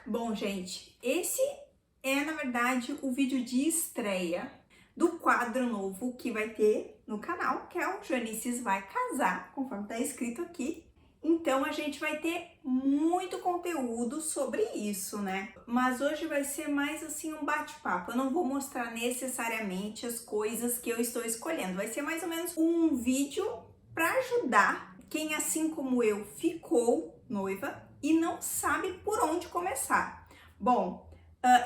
Bom, gente, esse é, na verdade, o vídeo de estreia do quadro novo que vai ter no canal, que é o Joanices Vai Casar, conforme tá escrito aqui. Então, a gente vai ter muito conteúdo sobre isso, né? Mas hoje vai ser mais assim um bate-papo. Eu não vou mostrar necessariamente as coisas que eu estou escolhendo. Vai ser mais ou menos um vídeo para ajudar quem, assim como eu, ficou noiva e não sabe por onde começar. Bom,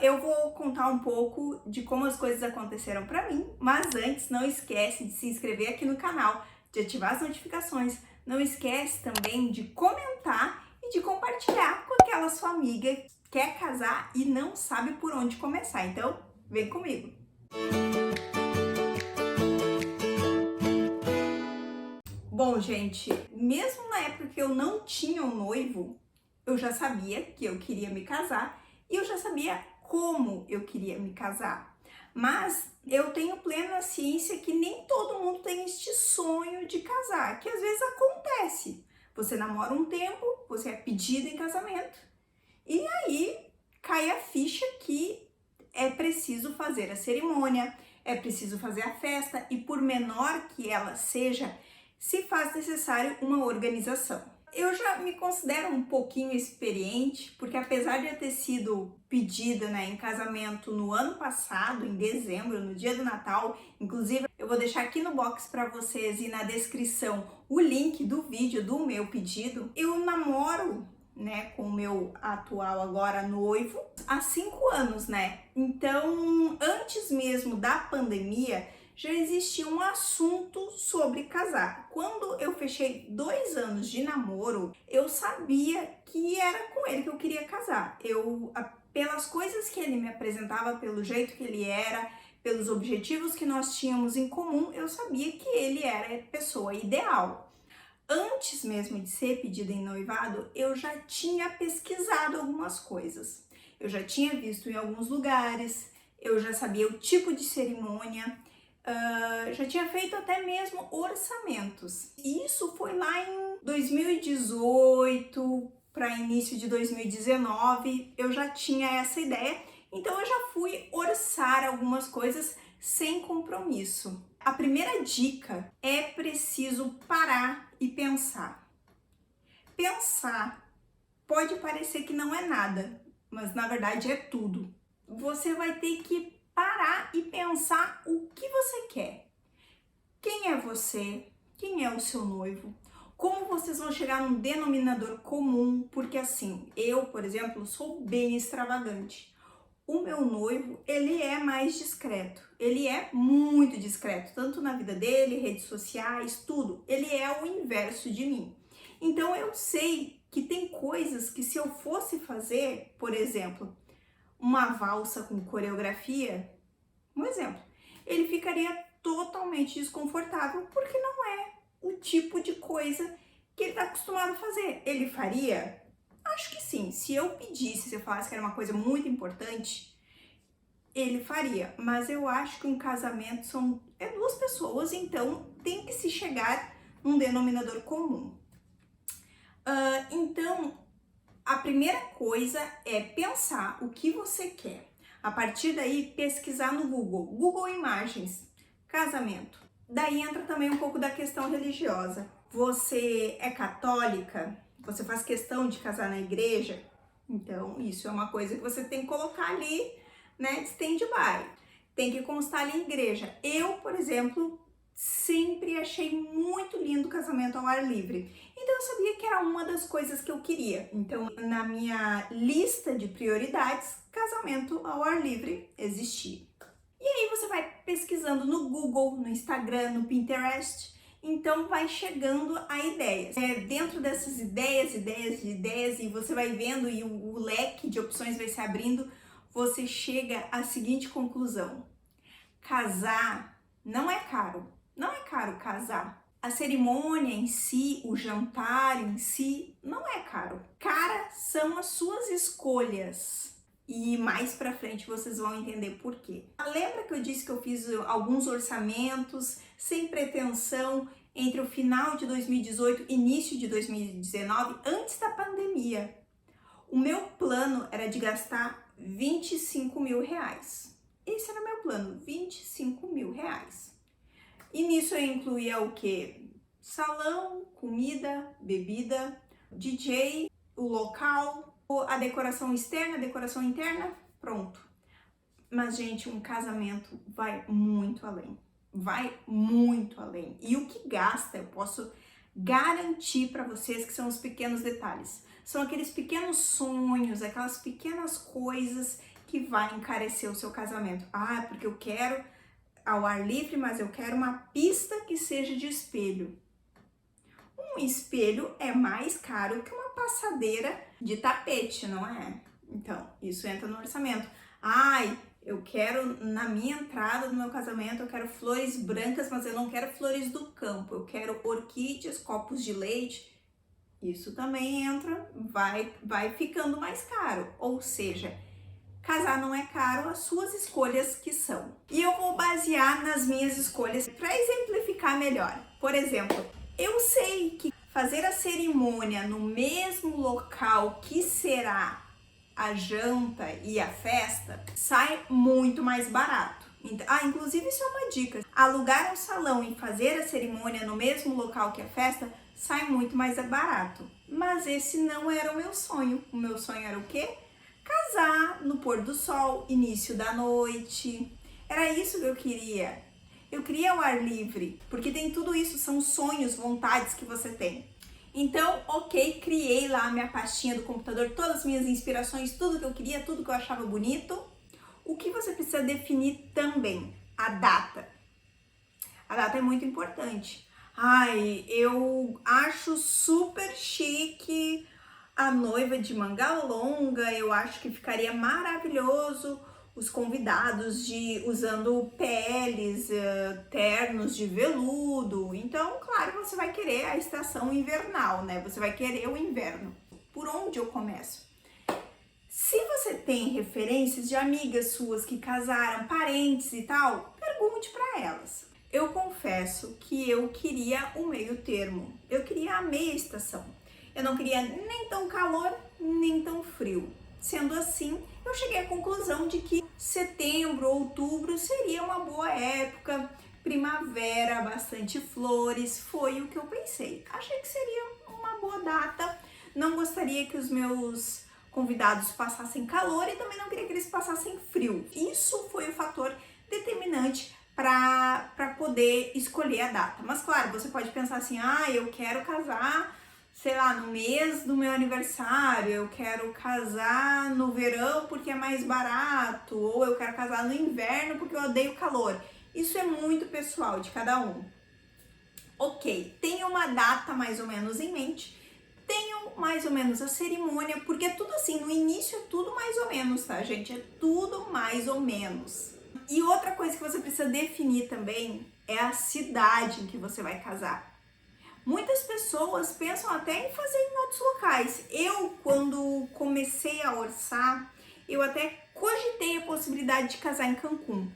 eu vou contar um pouco de como as coisas aconteceram para mim, mas antes não esquece de se inscrever aqui no canal, de ativar as notificações, não esquece também de comentar e de compartilhar com aquela sua amiga que quer casar e não sabe por onde começar. Então, vem comigo! Bom, gente, mesmo na época que eu não tinha um noivo, eu já sabia que eu queria me casar e eu já sabia como eu queria me casar. Mas eu tenho plena ciência que nem todo mundo tem este sonho de casar, que às vezes acontece. Você namora um tempo, você é pedida em casamento e aí cai a ficha que é preciso fazer a cerimônia, é preciso fazer a festa e por menor que ela seja, se faz necessário uma organização. Eu já me considero um pouquinho experiente, porque apesar de eu ter sido pedida, em casamento no ano passado, em dezembro, no dia do Natal, inclusive eu vou deixar aqui no box para vocês e na descrição o link do vídeo do meu pedido. Eu namoro, com o meu atual agora noivo há 5 anos, Então, antes mesmo da pandemia, já existia um assunto sobre casar. Quando eu fechei 2 anos de namoro, eu sabia que era com ele que eu queria casar. Pelas coisas que ele me apresentava, pelo jeito que ele era, pelos objetivos que nós tínhamos em comum, eu sabia que ele era a pessoa ideal. Antes mesmo de ser pedida em noivado, eu já tinha pesquisado algumas coisas. Eu já tinha visto em alguns lugares, eu já sabia o tipo de cerimônia, já tinha feito até mesmo orçamentos. E isso foi lá em 2018 para início de 2019, eu já tinha essa ideia, então eu já fui orçar algumas coisas sem compromisso. A primeira dica é preciso parar e pensar. Pensar pode parecer que não é nada, mas na verdade é tudo. Você vai ter que parar e pensar o que você quer. Quem é você? Quem é o seu noivo? Como vocês vão chegar num denominador comum? Porque assim, eu, por exemplo, sou bem extravagante. O meu noivo, ele é mais discreto, ele é muito discreto, tanto na vida dele, redes sociais, tudo. Ele é o inverso de mim. Então eu sei que tem coisas que se eu fosse fazer, por exemplo, uma valsa com coreografia, um exemplo, ele ficaria totalmente desconfortável porque não é o tipo de coisa que ele está acostumado a fazer. Ele faria? Acho que sim. Se eu pedisse, se eu falasse que era uma coisa muito importante, ele faria. Mas eu acho que um casamento é 2 pessoas, então tem que se chegar num denominador comum. Então, a primeira coisa é pensar o que você quer. A partir daí, pesquisar no Google Imagens, casamento. Daí entra também um pouco da questão religiosa. Você é católica? Você faz questão de casar na igreja? Então, isso é uma coisa que você tem que colocar ali, de stand-by. Tem que constar ali em igreja. Eu, por exemplo, sempre achei muito lindo o casamento ao ar livre. Então eu sabia que era uma das coisas que eu queria. Então, na minha lista de prioridades, casamento ao ar livre existia. E aí você vai pesquisando no Google, no Instagram, no Pinterest, então vai chegando a ideias. Dentro dessas ideias, e você vai vendo e o leque de opções vai se abrindo, você chega à seguinte conclusão: casar não é caro. Não é caro casar. A cerimônia em si, o jantar em si, não é caro. Cara são as suas escolhas. E mais pra frente vocês vão entender por quê. Lembra que eu disse que eu fiz alguns orçamentos sem pretensão entre o final de 2018 e início de 2019, antes da pandemia? O meu plano era de gastar 25 mil reais. Esse era o meu plano, 25 mil reais. E nisso eu incluía o quê? Salão, comida, bebida, DJ, o local, a decoração externa, a decoração interna, pronto. Mas, gente, um casamento vai muito além. Vai muito além. E o que gasta, eu posso garantir para vocês que são os pequenos detalhes. São aqueles pequenos sonhos, aquelas pequenas coisas que vai encarecer o seu casamento. Ah, porque eu quero ao ar livre, mas eu quero uma pista que seja de espelho. Um espelho é mais caro que uma passadeira de tapete, não é? Então, isso entra no orçamento. Ai, eu quero, na minha entrada do meu casamento, eu quero flores brancas, mas eu não quero flores do campo. Eu quero orquídeas, copos de leite. Isso também entra, vai ficando mais caro. Ou seja, casar não é caro, as suas escolhas que são. E eu vou basear nas minhas escolhas para exemplificar melhor. Por exemplo, eu sei que fazer a cerimônia no mesmo local que será a janta e a festa sai muito mais barato. Inclusive isso é uma dica. Alugar um salão e fazer a cerimônia no mesmo local que a festa sai muito mais barato. Mas esse não era o meu sonho. O meu sonho era o quê? Casar no pôr do sol, início da noite. Era isso que eu queria. Eu queria o ar livre, porque tem tudo isso, são sonhos, vontades que você tem. Então, ok, criei lá a minha pastinha do computador, todas as minhas inspirações, tudo que eu queria, tudo que eu achava bonito. O que você precisa definir também? A data. A data é muito importante. Ai, eu acho super chique a noiva de manga longa, eu acho que ficaria maravilhoso os convidados usando peles, ternos de veludo. Então, claro, você vai querer a estação invernal, né? Você vai querer o inverno. Por onde eu começo? Se você tem referências de amigas suas que casaram, parentes e tal, pergunte para elas. Eu confesso que eu queria o meio termo. Eu queria a meia estação. Eu não queria nem tão calor, nem tão frio. Sendo assim, eu cheguei à conclusão de que setembro, outubro seria uma boa época, primavera, bastante flores, foi o que eu pensei. Achei que seria uma boa data, não gostaria que os meus convidados passassem calor e também não queria que eles passassem frio. Isso foi o fator determinante para poder escolher a data. Mas claro, você pode pensar assim, eu quero casar, sei lá, no mês do meu aniversário, eu quero casar no verão porque é mais barato, ou eu quero casar no inverno porque eu odeio calor. Isso é muito pessoal de cada um. Ok, tenho uma data mais ou menos em mente, tenho mais ou menos a cerimônia, porque é tudo assim, no início é tudo mais ou menos, tá, gente? É tudo mais ou menos. E outra coisa que você precisa definir também é a cidade em que você vai casar. Muitas pessoas pensam até em fazer em outros locais. Eu, quando comecei a orçar, eu até cogitei a possibilidade de casar em Cancún.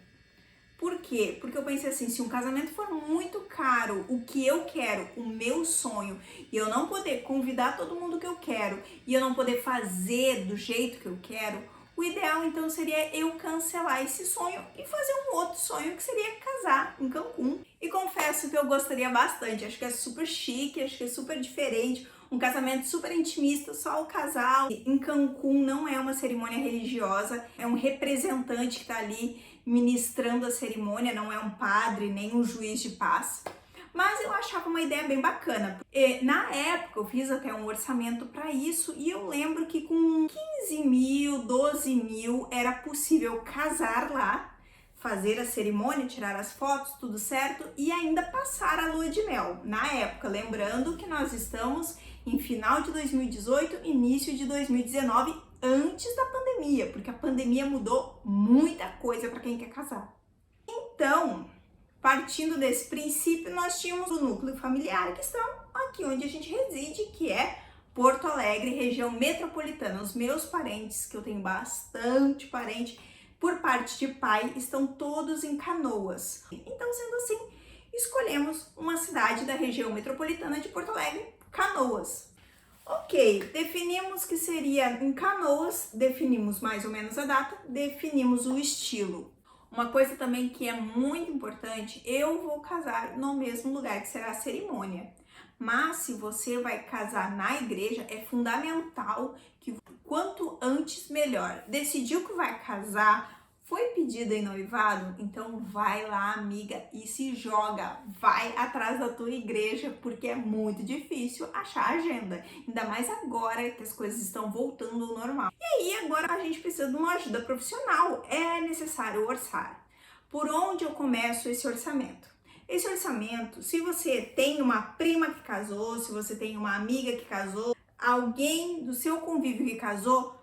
Por quê? Porque eu pensei assim, se um casamento for muito caro, o que eu quero, o meu sonho, e eu não poder convidar todo mundo que eu quero, e eu não poder fazer do jeito que eu quero, o ideal então seria eu cancelar esse sonho e fazer um outro sonho que seria casar em Cancún. E confesso que eu gostaria bastante, acho que é super chique, acho que é super diferente, um casamento super intimista, só o casal. Em Cancún não é uma cerimônia religiosa, é um representante que está ali ministrando a cerimônia, não é um padre nem um juiz de paz. Mas eu achava uma ideia bem bacana. Na época eu fiz até um orçamento para isso e eu lembro que com 15 mil, 12 mil era possível casar lá, fazer a cerimônia, tirar as fotos, tudo certo, e ainda passar a lua de mel. Na época, lembrando que nós estamos em final de 2018, início de 2019, antes da pandemia, porque a pandemia mudou muita coisa para quem quer casar. Então, partindo desse princípio, nós tínhamos o núcleo familiar, que estão aqui onde a gente reside, que é Porto Alegre, região metropolitana. Os meus parentes, que eu tenho bastante parente, por parte de pai, estão todos em Canoas. Então, sendo assim, escolhemos uma cidade da região metropolitana de Porto Alegre, Canoas. Ok, definimos que seria em Canoas, definimos mais ou menos a data, definimos o estilo. Uma coisa também que é muito importante, eu vou casar no mesmo lugar que será a cerimônia. Mas se você vai casar na igreja, é fundamental que quanto antes melhor. Decidiu que vai casar, foi pedida em noivado? Então vai lá, amiga, e se joga. Vai atrás da tua igreja, porque é muito difícil achar agenda. Ainda mais agora que as coisas estão voltando ao normal. E aí, agora a gente precisa de uma ajuda profissional. É necessário orçar. Por onde eu começo esse orçamento? Esse orçamento, se você tem uma prima que casou, se você tem uma amiga que casou, alguém do seu convívio que casou,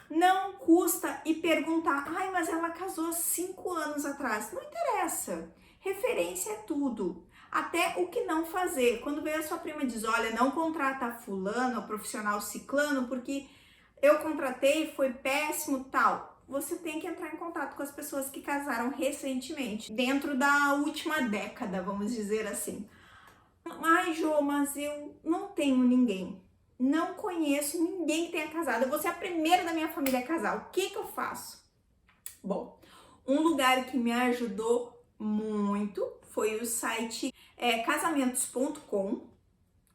não custa e perguntar, ai, mas ela casou 5 anos atrás. Não interessa. Referência é tudo. Até o que não fazer. Quando veio a sua prima e diz, olha, não contrata fulano, profissional ciclano, porque eu contratei, foi péssimo, tal. Você tem que entrar em contato com as pessoas que casaram recentemente, dentro da última década, vamos dizer assim. Ai, Jô, mas eu não tenho ninguém. Não conheço ninguém que tenha casado. Eu vou ser a primeira da minha família a casar. O que eu faço? Bom, um lugar que me ajudou muito foi o site casamentos.com,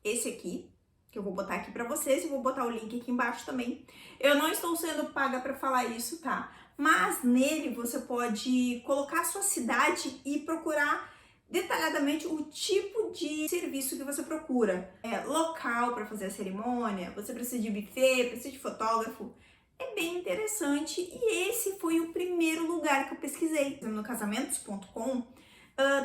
esse aqui, que eu vou botar aqui pra vocês e vou botar o link aqui embaixo também. Eu não estou sendo paga pra falar isso, tá? Mas nele você pode colocar a sua cidade e procurar detalhadamente o tipo de serviço que você procura. Local para fazer a cerimônia, você precisa de buffet, precisa de fotógrafo. É bem interessante e esse foi o primeiro lugar que eu pesquisei. No casamentos.com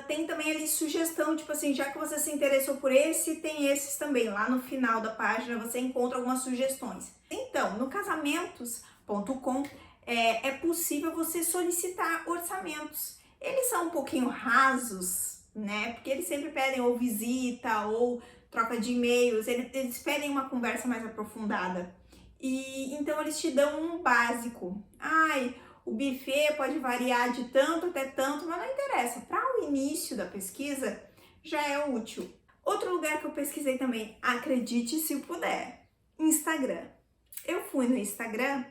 tem também ali sugestão, tipo assim, já que você se interessou por esse, tem esses também. Lá no final da página você encontra algumas sugestões. Então, no casamentos.com é possível você solicitar orçamentos. Eles são um pouquinho rasos, né? Porque eles sempre pedem ou visita ou troca de e-mails, eles pedem uma conversa mais aprofundada. E então eles te dão um básico. Ai, o buffet pode variar de tanto até tanto, mas não interessa. Para o início da pesquisa já é útil. Outro lugar que eu pesquisei também, acredite se puder, Instagram. Eu fui no Instagram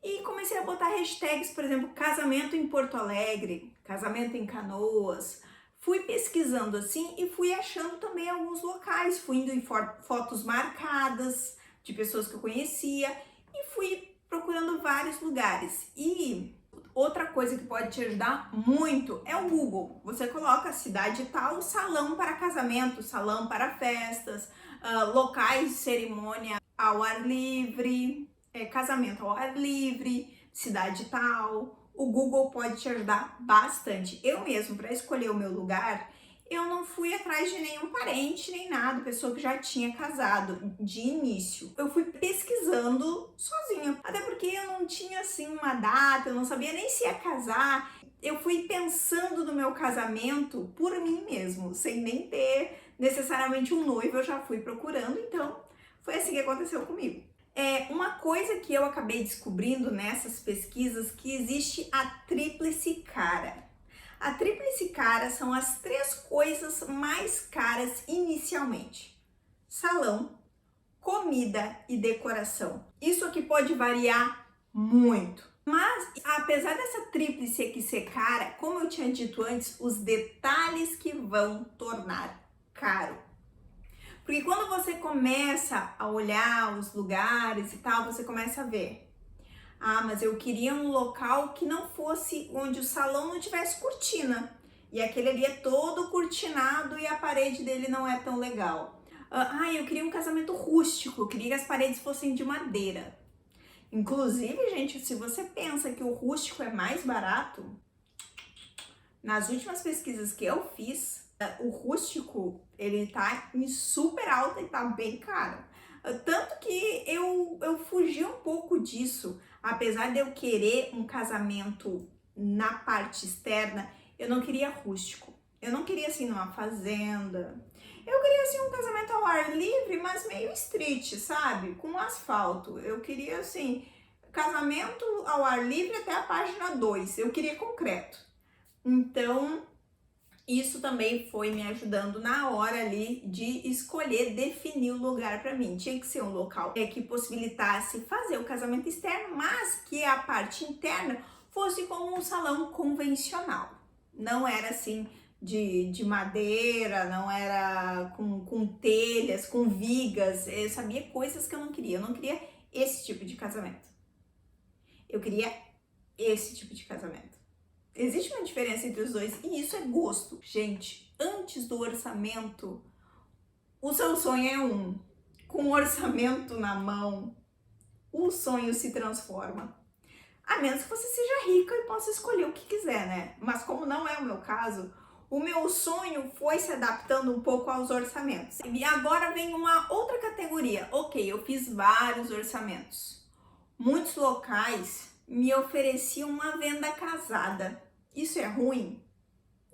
e comecei a botar hashtags, por exemplo, casamento em Porto Alegre, casamento em Canoas. Fui pesquisando assim e fui achando também alguns locais, fui indo em fotos marcadas de pessoas que eu conhecia e fui procurando vários lugares. E outra coisa que pode te ajudar muito é o Google. Você coloca cidade tal, salão para casamento, salão para festas, locais de cerimônia ao ar livre, casamento ao ar livre, cidade tal. O Google pode te ajudar bastante. Eu mesmo, para escolher o meu lugar, eu não fui atrás de nenhum parente, nem nada, pessoa que já tinha casado de início. Eu fui pesquisando sozinha, até porque eu não tinha assim uma data, eu não sabia nem se ia casar. Eu fui pensando no meu casamento por mim mesmo, sem nem ter necessariamente um noivo, eu já fui procurando, então foi assim que aconteceu comigo. Uma coisa que eu acabei descobrindo nessas pesquisas, que existe a tríplice cara. A tríplice cara são as 3 coisas mais caras inicialmente: salão, comida e decoração. Isso aqui pode variar muito. Mas, apesar dessa tríplice aqui ser cara, como eu tinha dito antes, os detalhes que vão tornar caro. Porque quando você começa a olhar os lugares e tal, você começa a ver. Ah, mas eu queria um local que não fosse onde o salão não tivesse cortina. E aquele ali é todo cortinado e a parede dele não é tão legal. Eu queria um casamento rústico, eu queria que as paredes fossem de madeira. Inclusive, gente, se você pensa que o rústico é mais barato, nas últimas pesquisas que eu fiz, o rústico, ele tá em super alta e tá bem caro. Tanto que eu fugi um pouco disso. Apesar de eu querer um casamento na parte externa, eu não queria rústico. Eu não queria assim numa fazenda. Eu queria assim um casamento ao ar livre, mas meio street, sabe? Com asfalto. Eu queria assim, casamento ao ar livre até a página 2. Eu queria concreto. Então, Isso também foi me ajudando na hora ali de escolher, definir o lugar para mim. Tinha que ser um local que possibilitasse fazer o casamento externo, mas que a parte interna fosse como um salão convencional. Não era assim de madeira, não era com telhas, com vigas. Eu sabia coisas que eu não queria. Eu não queria esse tipo de casamento. Eu queria esse tipo de casamento. Existe uma diferença entre os dois e isso é gosto. Gente, antes do orçamento, o seu sonho é um. Com o orçamento na mão, o sonho se transforma. A menos que você seja rica e possa escolher o que quiser, né? Mas como não é o meu caso, o meu sonho foi se adaptando um pouco aos orçamentos. E agora vem uma outra categoria. Ok, eu fiz vários orçamentos. Muitos locais me ofereciam uma venda casada. Isso é ruim?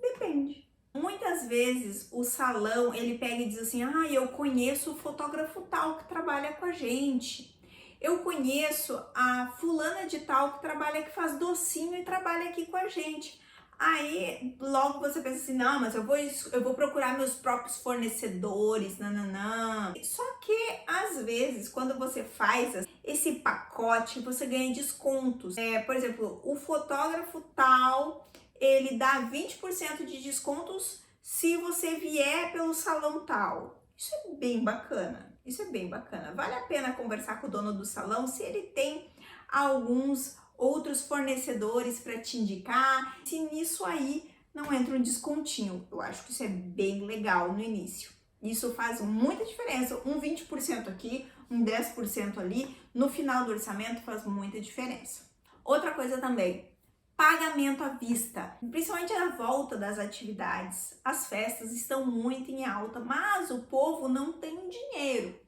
Depende. Muitas vezes o salão, ele pega e diz assim, eu conheço o fotógrafo tal que trabalha com a gente. Eu conheço a fulana de tal que trabalha, que faz docinho e trabalha aqui com a gente. Aí logo você pensa assim, não, mas eu vou procurar meus próprios fornecedores, nananã. Só que às vezes quando você faz esse pacote, você ganha descontos. Por exemplo, o fotógrafo tal, ele dá 20% de descontos se você vier pelo salão tal. Isso é bem bacana, isso é bem bacana. Vale a pena conversar com o dono do salão se ele tem alguns outros fornecedores para te indicar, se nisso aí não entra um descontinho. Eu acho que isso é bem legal no início. Isso faz muita diferença, um 20% aqui, um 10% ali, no final do orçamento faz muita diferença. Outra coisa também, pagamento à vista, principalmente à volta das atividades. As festas estão muito em alta, mas o povo não tem dinheiro.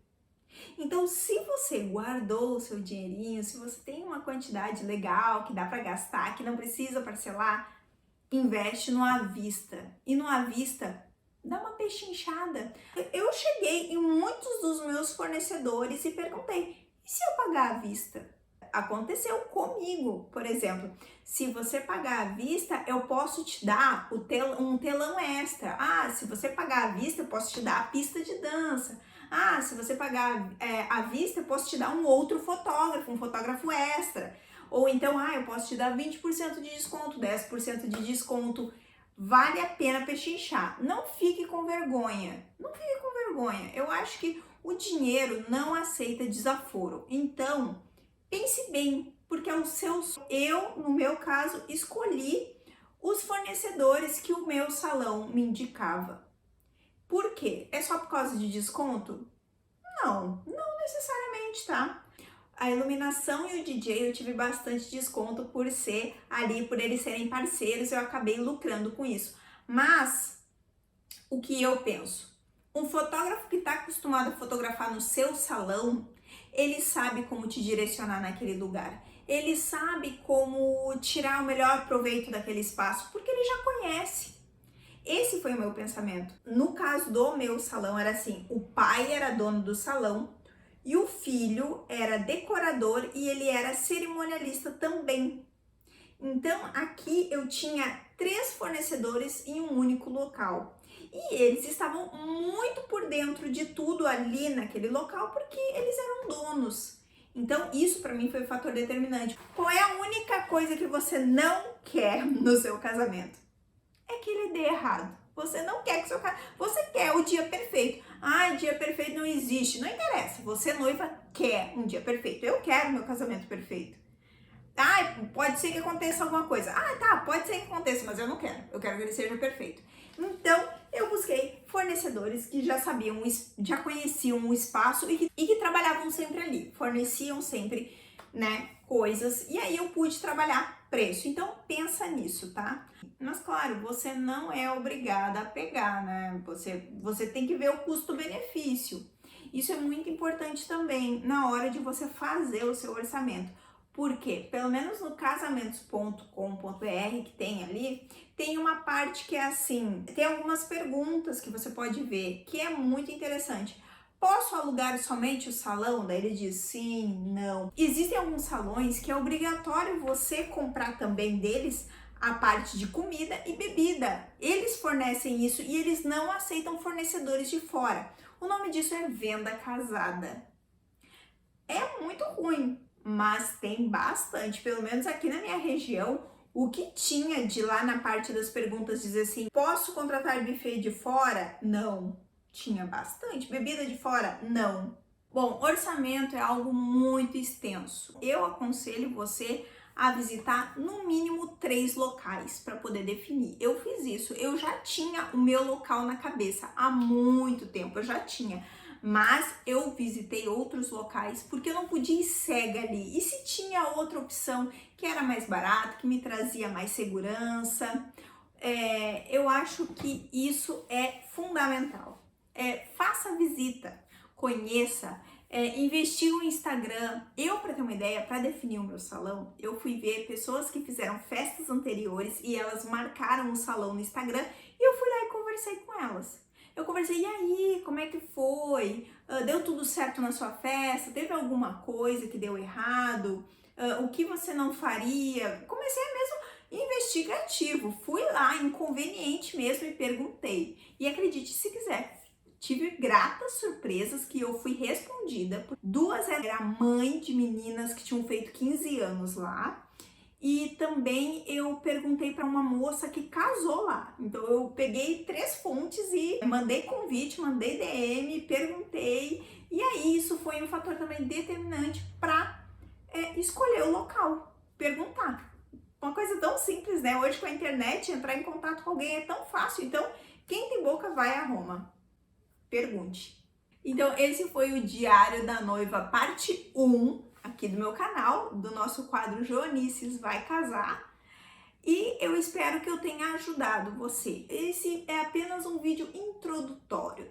Então, se você guardou o seu dinheirinho, se você tem uma quantidade legal que dá para gastar, que não precisa parcelar, investe no à vista. E no à vista, dá uma pechinchada. Eu cheguei em muitos dos meus fornecedores e perguntei, e se eu pagar à vista? Aconteceu comigo, por exemplo, se você pagar à vista, eu posso te dar um telão extra. Se você pagar à vista, eu posso te dar a pista de dança. Se você pagar à vista, eu posso te dar um outro fotógrafo, um fotógrafo extra. Ou então, eu posso te dar 20% de desconto, 10% de desconto. Vale a pena pechinchar. Não fique com vergonha. Não fique com vergonha. Eu acho que o dinheiro não aceita desaforo. Então, pense bem, porque é o seu. Eu, no meu caso, escolhi os fornecedores que o meu salão me indicava. Por quê? É só por causa de desconto? Não necessariamente, tá? A iluminação e o DJ eu tive bastante desconto por ser ali, por eles serem parceiros, eu acabei lucrando com isso. Mas, o que eu penso? Um fotógrafo que está acostumado a fotografar no seu salão, ele sabe como te direcionar naquele lugar. Ele sabe como tirar o melhor proveito daquele espaço, porque ele já conhece. Esse foi o meu pensamento. No caso do meu salão, era assim, o pai era dono do salão e o filho era decorador e ele era cerimonialista também. Então, aqui eu tinha 3 fornecedores em um único local. E eles estavam muito por dentro de tudo ali naquele local, porque eles eram donos. Então, isso para mim foi o fator determinante. Qual é a única coisa que você não quer no seu casamento? É que ele dê errado. Você não quer que seu casamento... Você quer o dia perfeito. Dia perfeito não existe. Não interessa. Você, noiva, quer um dia perfeito. Eu quero meu casamento perfeito. Pode ser que aconteça alguma coisa. Pode ser que aconteça, mas eu não quero. Eu quero que ele seja perfeito. Então, eu busquei fornecedores que já sabiam, já conheciam o espaço e que trabalhavam sempre ali. Forneciam sempre, coisas. E aí eu pude trabalhar preço. Então, pensa nisso, tá? Mas, claro, você não é obrigada a pegar, né? Você tem que ver o custo-benefício. Isso é muito importante também na hora de você fazer o seu orçamento. Porque, pelo menos no casamentos.com.br que tem ali, tem uma parte que é assim, tem algumas perguntas que você pode ver, que é muito interessante. Posso alugar somente o salão? Daí ele diz sim, não. Existem alguns salões que é obrigatório você comprar também deles a parte de comida e bebida. Eles fornecem isso e eles não aceitam fornecedores de fora. O nome disso é venda casada. É muito ruim, mas tem bastante, pelo menos aqui na minha região. O que tinha de lá na parte das perguntas dizer assim, posso contratar buffet de fora? Não. Tinha bastante. Bebida de fora? Não. Bom, orçamento é algo muito extenso. Eu aconselho você a visitar no mínimo 3 locais para poder definir. Eu fiz isso, eu já tinha o meu local na cabeça há muito tempo, eu já tinha. Mas eu visitei outros locais porque eu não podia ir cega ali. E se tinha outra opção que era mais barato, que me trazia mais segurança, eu acho que isso é fundamental. Faça a visita, conheça, investir no Instagram. Eu, para ter uma ideia, para definir o meu salão, eu fui ver pessoas que fizeram festas anteriores e elas marcaram o salão no Instagram e eu fui lá e conversei com elas. Eu conversei, e aí, como é que foi? Deu tudo certo na sua festa? Teve alguma coisa que deu errado? O que você não faria? Comecei mesmo investigativo. Fui lá, inconveniente mesmo, e perguntei. E acredite se quiser, tive gratas surpresas que eu fui respondida. 2 era mãe de meninas que tinham feito 15 anos lá. E também eu perguntei para uma moça que casou lá. Então eu peguei 3 fontes e mandei convite, mandei DM, perguntei. E aí isso foi um fator também determinante para escolher o local, perguntar. Uma coisa tão simples, né? Hoje com a internet, entrar em contato com alguém é tão fácil. Então, quem tem boca vai a Roma. Pergunte. Então, esse foi o Diário da Noiva, parte 1, aqui do meu canal, do nosso quadro Joanices Vai Casar. E eu espero que eu tenha ajudado você. Esse é apenas um vídeo introdutório.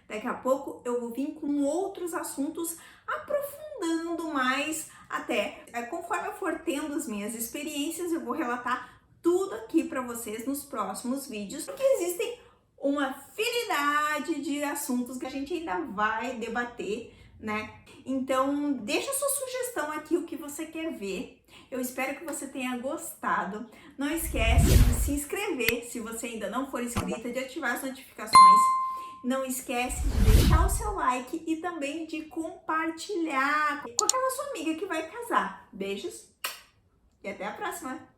Daqui a pouco eu vou vir com outros assuntos, aprofundando mais até. Conforme eu for tendo as minhas experiências, eu vou relatar tudo aqui para vocês nos próximos vídeos, porque existem uma infinidade de assuntos que a gente ainda vai debater, né? Então, deixa sua sugestão aqui, o que você quer ver. Eu espero que você tenha gostado. Não esquece de se inscrever, se você ainda não for inscrita, de ativar as notificações. Não esquece de deixar o seu like e também de compartilhar com aquela sua amiga que vai casar. Beijos e até a próxima!